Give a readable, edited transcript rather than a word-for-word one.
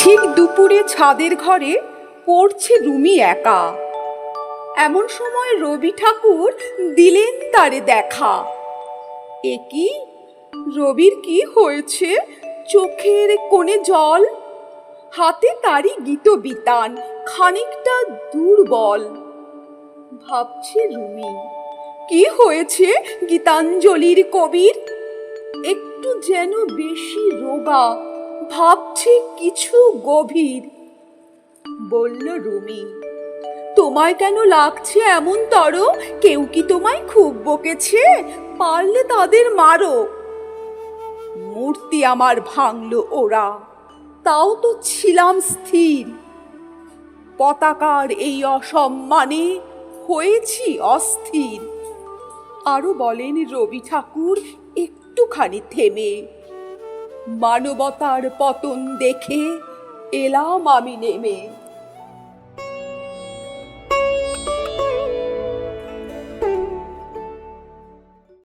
ঠিক দুপুরে ছাদের ঘরে পড়ছে রুমি একা। এমন সময় রবি ঠাকুর দিলেন তারে দেখা। এ কি, রবির কি হয়েছে? চোখের কোণে জল, হাতে তারই গীত বিতান, খানিকটা দুর্বল। ভাবছে রুমি, কি হয়েছে গীতাঞ্জলির কবির? একটু যেন বেশি রোগা, ভাবছে কিছু গভীর। বলল রুমি, তোমায় কেন লাগছে এমন তর? কেউ কি তোমায় খুব বকেছে? পারলে তাদের মারো। মূর্তি আমার ভাঙলো ওরা, তাও তো ছিলাম স্থির। পতাকার এই অসম্মানে হয়েছি অস্থির। আরো বলেন রবি ঠাকুর একটুখানি থেমে, মানবতার পতন দেখে এলাম আমি নেমে।